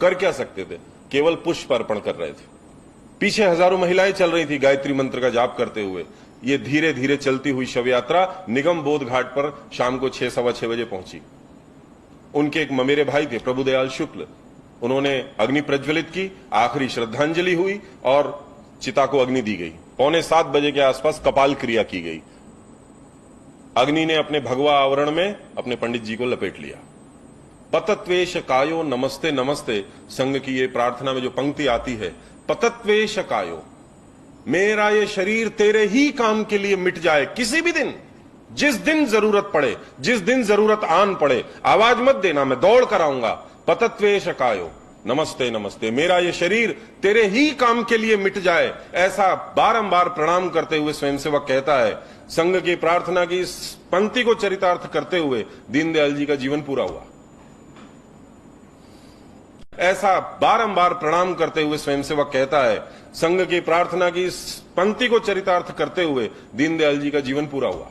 कर क्या सकते थे? केवल पुष्प अर्पण कर रहे थे। पीछे हजारों महिलाएं चल रही थी गायत्री मंत्र का जाप करते हुए। ये धीरे धीरे चलती हुई शव यात्रा निगम बोध घाट पर शाम को 6, सवा 6 बजे पहुंची। उनके एक ममेरे भाई थे प्रभुदयाल शुक्ल, उन्होंने अग्नि प्रज्वलित की, आखिरी श्रद्धांजलि हुई और चिता को अग्नि दी गई। 6:45 बजे के आसपास कपाल क्रिया की गई। अग्नि ने अपने भगवा आवरण में अपने पंडित जी को लपेट लिया। पतत्वेश कायो नमस्ते नमस्ते, संघ की ये प्रार्थना में जो पंक्ति आती है, पतत्वेश कायो, मेरा ये शरीर तेरे ही काम के लिए मिट जाए किसी भी दिन, जिस दिन जरूरत पड़े, जिस दिन जरूरत आन पड़े, आवाज मत देना, मैं दौड़ कर आऊंगा। पतत्वेश कायो नमस्ते नमस्ते, मेरा ये शरीर तेरे ही काम के लिए मिट जाए, ऐसा बारंबार प्रणाम करते हुए स्वयंसेवक कहता है। संघ की प्रार्थना की इस पंक्ति को चरितार्थ करते हुए दीनदयाल जी का जीवन पूरा हुआ। ऐसा बारंबार प्रणाम करते हुए स्वयंसेवक कहता है, संघ की प्रार्थना की इस पंक्ति को चरितार्थ करते हुए दीनदयाल जी का जीवन पूरा हुआ।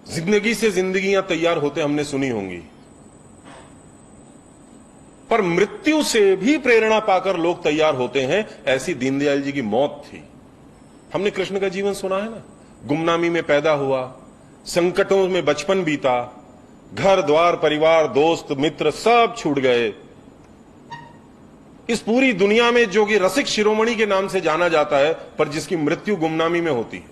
जिंदगी से जिंदगियां तैयार होते हमने सुनी होंगी, पर मृत्यु से भी प्रेरणा पाकर लोग तैयार होते हैं, ऐसी दीनदयाल जी की मौत थी। हमने कृष्ण का जीवन सुना है ना, गुमनामी में पैदा हुआ, संकटों में बचपन बीता, घर द्वार परिवार दोस्त मित्र सब छूट गए। इस पूरी दुनिया में जो कि रसिक शिरोमणि के नाम से जाना जाता है, पर जिसकी मृत्यु गुमनामी में होती है,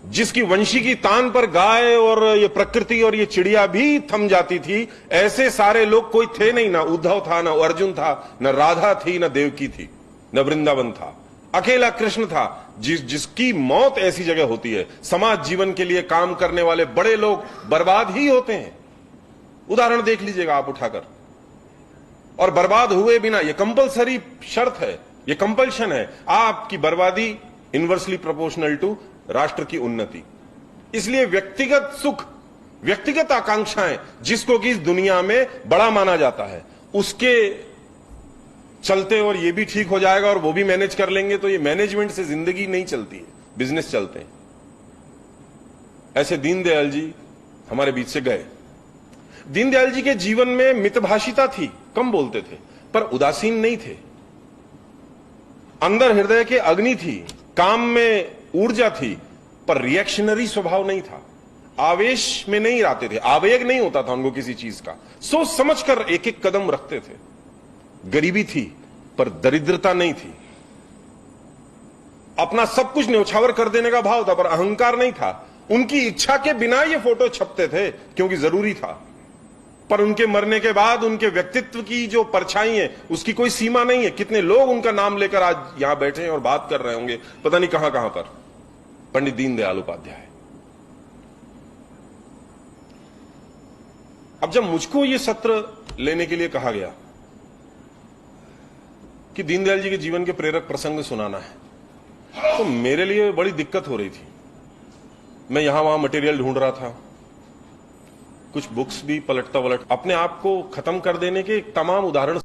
जिसकी वंशी की तान पर गाय और ये प्रकृति और ये चिड़िया भी थम जाती थी, ऐसे सारे लोग कोई थे नहीं। ना उद्धव था, ना अर्जुन था, न राधा थी, न देवकी थी, न वृंदावन था, अकेला कृष्ण था। जिसकी मौत ऐसी जगह होती है, समाज जीवन के लिए काम करने वाले बड़े लोग बर्बाद ही होते हैं। उदाहरण देख लीजिएगा आप उठाकर, और बर्बाद हुए बिना, यह कंपलसरी शर्त है, यह कंपल्शन है, आपकी बर्बादी इनवर्सली प्रोपोर्शनल टू राष्ट्र की उन्नति। इसलिए व्यक्तिगत सुख, व्यक्तिगत आकांक्षाएं, जिसको कि इस दुनिया में बड़ा माना जाता है, उसके चलते और ये भी ठीक हो जाएगा और वो भी मैनेज कर लेंगे, तो ये मैनेजमेंट से जिंदगी नहीं चलती है, बिजनेस चलते हैं। ऐसे दीनदयाल जी हमारे बीच से गए। दीनदयाल जी के जीवन में मितभाषिता थी, कम बोलते थे, पर उदासीन नहीं थे। अंदर हृदय के अग्नि थी, काम में ऊर्जा थी, पर रिएक्शनरी स्वभाव नहीं था। आवेश में नहीं रहते थे, आवेग नहीं होता था उनको किसी चीज का। सोच समझकर एक एक कदम रखते थे। गरीबी थी, पर दरिद्रता नहीं थी। अपना सब कुछ न्यौछावर कर देने का भाव था, पर अहंकार नहीं था। उनकी इच्छा के बिना ये फोटो छपते थे, क्योंकि जरूरी था। पर उनके मरने के बाद उनके व्यक्तित्व की जो परछाई है, उसकी कोई सीमा नहीं है। कितने लोग उनका नाम लेकर आज यहां बैठे हैं और बात कर रहे होंगे, पता नहीं कहां कहां पर। पंडित दीनदयाल उपाध्याय। अब जब मुझको ये सत्र लेने के लिए कहा गया कि दीनदयाल जी के जीवन के प्रेरक प्रसंग सुनाना है, तो मेरे लिए बड़ी दिक्कत हो रही थी। मैं यहां वहां मटेरियल ढूंढ रहा था, कुछ बुक्स भी पलटता अपने आप को खत्म कर देने के तमाम उदाहरण